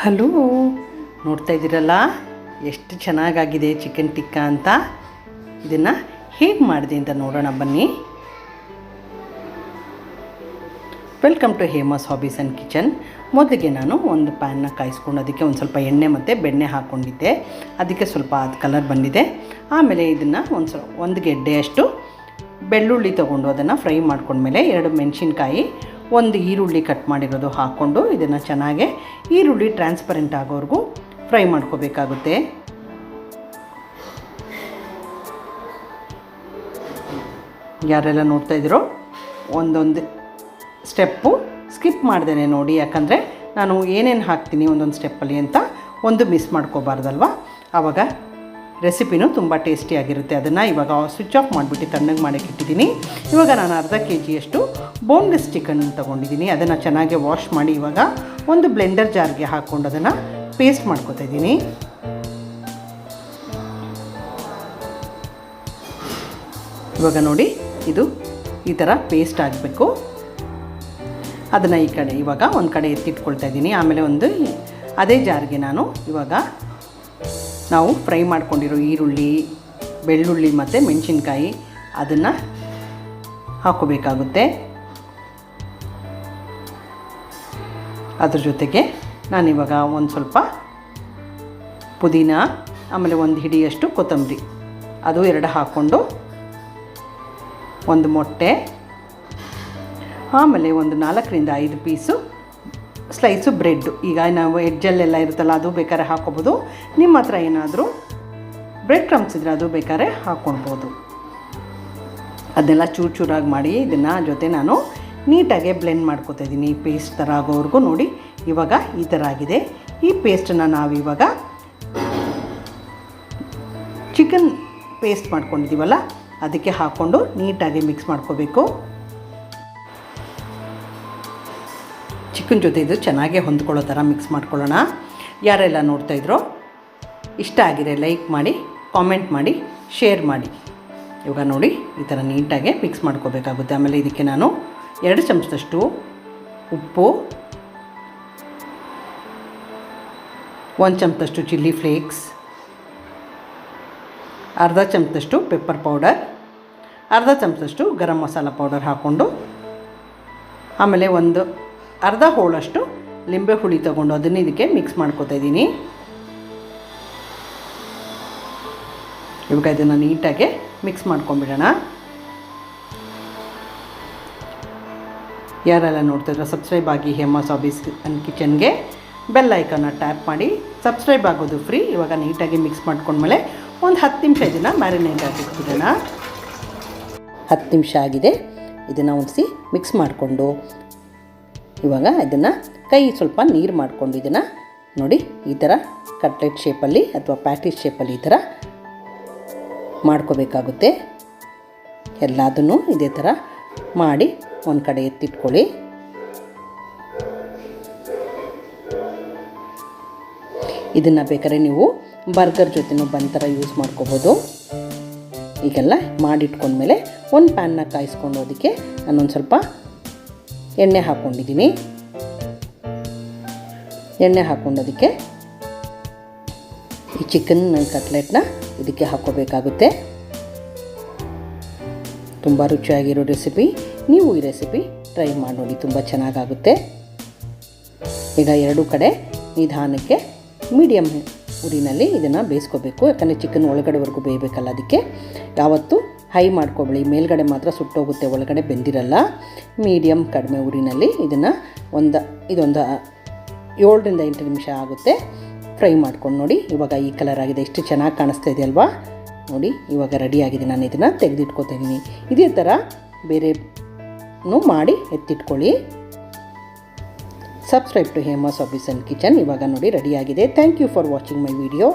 Hello, ನೋಡ್ತಾ ಇದ್ದೀರಲ್ಲ ಎಷ್ಟು ಚೆನ್ನಾಗಾಗಿದೆ ಚಿಕನ್ ಟಿಕ್ಕಾ ಅಂತ. ಇದನ್ನು ಹೇಗೆ ಮಾಡಿದೆ ಅಂತ ನೋಡೋಣ ಬನ್ನಿ. Welcome to Hema's hobbies and kitchen. ಮೊದಲಿಗೆ ನಾನು ಒಂದು ಪ್ಯಾನ್ನ ಕಾಯಿಸ್ಕೊಂಡು ಅದಕ್ಕೆ ಒಂದು ಸ್ವಲ್ಪ ಎಣ್ಣೆ ಮತ್ತು ಬೆಣ್ಣೆ ಹಾಕ್ಕೊಂಡಿದ್ದೆ. ಅದಕ್ಕೆ ಸ್ವಲ್ಪ ಅದು ಕಲರ್ ಬಂದಿದೆ. ಆಮೇಲೆ ಇದನ್ನು ಒಂದು ಗೆಡ್ಡೆಯಷ್ಟು ಬೆಳ್ಳುಳ್ಳಿ ತೊಗೊಂಡು ಅದನ್ನು ಫ್ರೈ ಮಾಡ್ಕೊಂಡ್ಮೇಲೆ 2 ಮೆಣಸಿನ್ಕಾಯಿ, ಒಂದು ಈರುಳ್ಳಿ ಕಟ್ ಮಾಡಿರೋದು ಹಾಕ್ಕೊಂಡು ಇದನ್ನು ಚೆನ್ನಾಗೆ ಈರುಳ್ಳಿ ಟ್ರಾನ್ಸ್ಪರೆಂಟ್ ಆಗೋವರೆಗೂ ಫ್ರೈ ಮಾಡ್ಕೋಬೇಕಾಗುತ್ತೆ. ಯಾರೆಲ್ಲ ನೋಡ್ತಾ ಇದ್ದೀರೋ ಒಂದೊಂದು ಸ್ಟೆಪ್ಪು ಸ್ಕಿಪ್ ಮಾಡ್ದೇನೆ ನೋಡಿ, ಯಾಕಂದರೆ ನಾನು ಏನೇನು ಹಾಕ್ತೀನಿ ಒಂದೊಂದು ಸ್ಟೆಪ್ಪಲ್ಲಿ ಅಂತ ಒಂದು ಮಿಸ್ ಮಾಡ್ಕೋಬಾರ್ದಲ್ವ. ಆವಾಗ ರೆಸಿಪಿನೂ ತುಂಬ ಟೇಸ್ಟಿಯಾಗಿರುತ್ತೆ. ಅದನ್ನು ಇವಾಗ ಸ್ವಿಚ್ ಆಫ್ ಮಾಡಿಬಿಟ್ಟು ತಣ್ಣಗೆ ಮಾಡೋಕ್ಕೆ ಇಟ್ಟಿದ್ದೀನಿ. ಇವಾಗ ನಾನು ಅರ್ಧ kg ಬೋನ್ಲೆಸ್ ಚಿಕನ್ ತೊಗೊಂಡಿದ್ದೀನಿ. ಅದನ್ನು ಚೆನ್ನಾಗಿ ವಾಶ್ ಮಾಡಿ ಇವಾಗ ಒಂದು ಬ್ಲೆಂಡರ್ ಜಾರ್ಗೆ ಹಾಕ್ಕೊಂಡು ಅದನ್ನು ಪೇಸ್ಟ್ ಮಾಡ್ಕೊತಾ ಇದ್ದೀನಿ. ಇವಾಗ ನೋಡಿ, ಇದು ಈ ಥರ ಪೇಸ್ಟ್ ಆಗಬೇಕು. ಅದನ್ನು ಈ ಕಡೆ ಇವಾಗ ಒಂದು ಕಡೆ ಎತ್ತಿಟ್ಕೊಳ್ತಾ ಇದ್ದೀನಿ. ಆಮೇಲೆ ಅದೇ ಜಾರ್ಗೆ ನಾನು ಇವಾಗ ನಾವು ಫ್ರೈ ಮಾಡ್ಕೊಂಡಿರೋ ಈರುಳ್ಳಿ, ಬೆಳ್ಳುಳ್ಳಿ ಮತ್ತು ಮೆಣಸಿನ್ಕಾಯಿ ಅದನ್ನು ಹಾಕೋಬೇಕಾಗುತ್ತೆ. ಅದ್ರ ಜೊತೆಗೆ ನಾನಿವಾಗ ಒಂದು ಸ್ವಲ್ಪ ಪುದೀನ, ಆಮೇಲೆ ಒಂದು ಹಿಡಿಯಷ್ಟು ಕೊತ್ತಂಬರಿ ಅದು 2 ಹಾಕ್ಕೊಂಡು, ಒಂದು ಮೊಟ್ಟೆ, ಆಮೇಲೆ ಒಂದು 4ರಿಂದ 5 ಪೀಸು ಸ್ಲೈಸು ಬ್ರೆಡ್ಡು. ಈಗ ನಾವು ಎಡ್ಜಲ್ಲೆಲ್ಲ ಇರುತ್ತಲ್ಲ ಅದು ಬೇಕಾದ್ರೆ ಹಾಕ್ಕೊಬೋದು. ನಿಮ್ಮ ಹತ್ರ ಏನಾದರೂ ಬ್ರೆಡ್ ಕ್ರಮ್ಸ್ ಇದ್ದರೆ ಅದು ಬೇಕಾದ್ರೆ ಹಾಕ್ಕೊಳ್ಬೋದು. ಅದನ್ನೆಲ್ಲ ಚೂರಾಗಿ ಮಾಡಿ ಇದನ್ನು ಜೊತೆ ನಾನು ನೀಟಾಗೆ ಬ್ಲೆಂಡ್ ಮಾಡ್ಕೊತಾ ಇದ್ದೀನಿ. ಪೇಸ್ಟ್ ಥರ ಆಗೋವರೆಗೂ ನೋಡಿ. ಇವಾಗ ಈ ಥರ ಆಗಿದೆ. ಈ ಪೇಸ್ಟನ್ನು ನಾವಿವಾಗ ಚಿಕನ್ ಪೇಸ್ಟ್ ಮಾಡ್ಕೊಂಡಿದ್ದೀವಲ್ಲ ಅದಕ್ಕೆ ಹಾಕ್ಕೊಂಡು ನೀಟಾಗಿ ಮಿಕ್ಸ್ ಮಾಡ್ಕೋಬೇಕು. ಚಿಕನ್ ಜೊತೆ ಇದು ಚೆನ್ನಾಗೇ ಹೊಂದ್ಕೊಳ್ಳೋ ಥರ ಮಿಕ್ಸ್ ಮಾಡ್ಕೊಳ್ಳೋಣ. ಯಾರೆಲ್ಲ ನೋಡ್ತಾ ಇದ್ರೋ ಇಷ್ಟ ಆಗಿದೆ ಲೈಕ್ ಮಾಡಿ, ಕಾಮೆಂಟ್ ಮಾಡಿ, ಶೇರ್ ಮಾಡಿ. ಇವಾಗ ನೋಡಿ ಈ ಥರ ನೀಟಾಗೆ ಮಿಕ್ಸ್ ಮಾಡ್ಕೋಬೇಕಾಗುತ್ತೆ. ಆಮೇಲೆ ಇದಕ್ಕೆ ನಾನು 2 ಚಮಚದಷ್ಟು ಉಪ್ಪು, 1 ಚಮಚದಷ್ಟು ಚಿಲ್ಲಿ ಫ್ಲೇಕ್ಸ್, ಅರ್ಧ ಚಮಚದಷ್ಟು ಪೆಪ್ಪರ್ ಪೌಡರ್, ಅರ್ಧ ಚಮಚದಷ್ಟು ಗರಂ ಮಸಾಲ ಪೌಡರ್ ಹಾಕ್ಕೊಂಡು, ಆಮೇಲೆ ಒಂದು ಅರ್ಧ ಹೋಳಷ್ಟು ಲಿಂಬೆ ಹುಳಿ ತೊಗೊಂಡು ಅದನ್ನು ಇದಕ್ಕೆ ಮಿಕ್ಸ್ ಮಾಡ್ಕೊತಾ ಇದ್ದೀನಿ. ಇವಾಗ ಇದನ್ನು ನೀಟಾಗಿ ಮಿಕ್ಸ್ ಮಾಡ್ಕೊಂಬಿಡೋಣ. ಯಾರೆಲ್ಲ ನೋಡ್ತಿದ್ರೆ ಸಬ್ಸ್ಕ್ರೈಬ್ ಆಗಿ ಹೇಮಾಸ್ ಹಾಬೀಸ್ ಆ್ಯಂಡ್ ಕಿಚನ್ಗೆ. ಬೆಲ್ ಐಕನ್ನ ಟ್ಯಾಪ್ ಮಾಡಿ. ಸಬ್ಸ್ಕ್ರೈಬ್ ಆಗೋದು ಫ್ರೀ. ಇವಾಗ ನೀಟಾಗಿ ಮಿಕ್ಸ್ ಮಾಡ್ಕೊಂಡ್ಮೇಲೆ ಒಂದು 10 ನಿಮಿಷ ಇದನ್ನು ಮ್ಯಾರಿನೇಟ್ ಆಗಿಟ್ಬಿಡೋಣ. 10 ನಿಮಿಷ ಆಗಿದೆ. ಇದನ್ನು ಒಂದ್ಸಿ ಮಿಕ್ಸ್ ಮಾಡಿಕೊಂಡು ಇವಾಗ ಇದನ್ನು ಸ್ವಲ್ಪ ನೀರು ಮಾಡಿಕೊಂಡು ಇದನ್ನು ನೋಡಿ ಈ ಥರ ಕಟ್ಲೆಟ್ ಶೇಪಲ್ಲಿ ಅಥವಾ ಪ್ಯಾಟಿಸ್ ಶೇಪಲ್ಲಿ ಈ ಥರ ಮಾಡ್ಕೋಬೇಕಾಗುತ್ತೆ. ಎಲ್ಲದನ್ನು ಇದೇ ಥರ ಮಾಡಿ ಒಂದು ಕಡೆ ಎತ್ತಿಟ್ಕೊಳ್ಳಿ. ಇದನ್ನು ಬೇಕಾದ್ರೆ ನೀವು ಬರ್ಗರ್ ಜೊತೆನೂ ಬನ್ ಥರ ಯೂಸ್ ಮಾಡ್ಕೋಬೋದು. ಈಗೆಲ್ಲ ಮಾಡಿಟ್ಕೊಂಡ್ಮೇಲೆ ಒಂದು ಪ್ಯಾನ್ನ ಕಾಯಿಸ್ಕೊಂಡು ಅದಕ್ಕೆ ನಾನೊಂದು ಸ್ವಲ್ಪ ಎಣ್ಣೆ ಹಾಕ್ಕೊಂಡಿದ್ದೀನಿ. ಎಣ್ಣೆ ಹಾಕ್ಕೊಂಡೋದಕ್ಕೆ ಈ ಚಿಕನ್ ಕಟ್ಲೆಟ್ನ ಇದಕ್ಕೆ ಹಾಕ್ಕೋಬೇಕಾಗುತ್ತೆ. ತುಂಬ ರುಚಿಯಾಗಿರೋ ರೆಸಿಪಿ. ನೀವು ಈ ರೆಸಿಪಿ ಟ್ರೈ ಮಾಡಿ ನೋಡಿ, ತುಂಬ ಚೆನ್ನಾಗಾಗುತ್ತೆ. ಈಗ 2 ಕಡೆ ನಿಧಾನಕ್ಕೆ ಮೀಡಿಯಮ್ ಉರಿನಲ್ಲಿ ಇದನ್ನು ಬೇಯಿಸ್ಕೋಬೇಕು. ಯಾಕಂದರೆ ಚಿಕನ್ ಒಳಗಡೆವರೆಗೂ ಬೇಯಬೇಕಲ್ಲ. ಅದಕ್ಕೆ ಯಾವತ್ತೂ ಹೈ ಮಾಡ್ಕೊಬೇಡಿ. ಮೇಲ್ಗಡೆ ಮಾತ್ರ ಸುಟ್ಟೋಗುತ್ತೆ, ಒಳಗಡೆ ಬೆಂದಿರಲ್ಲ. ಮೀಡಿಯಮ್ ಕಡಿಮೆ ಉರಿನಲ್ಲಿ ಇದನ್ನು ಇದೊಂದು 7ರಿಂದ 8 ನಿಮಿಷ ಆಗುತ್ತೆ ಫ್ರೈ ಮಾಡ್ಕೊಂಡು ನೋಡಿ. ಇವಾಗ ಈ ಕಲರ್ ಆಗಿದೆ, ಎಷ್ಟು ಚೆನ್ನಾಗಿ ಕಾಣಿಸ್ತಾ ಇದೆ ಅಲ್ವಾ. ನೋಡಿ ಇವಾಗ ರೆಡಿಯಾಗಿದೆ. ನಾನು ಇದನ್ನು ತೆಗೆದಿಟ್ಕೊತಾ ಇದ್ದೀನಿ. ಇದೇ ಥರ ಬೇರೆನೂ ಮಾಡಿ ಎತ್ತಿಟ್ಕೊಳ್ಳಿ. Subscribe to Hema's hobbies and kitchen. ಇವಾಗ ನೋಡಿ ರೆಡಿಯಾಗಿದೆ. Thank you for watching my video.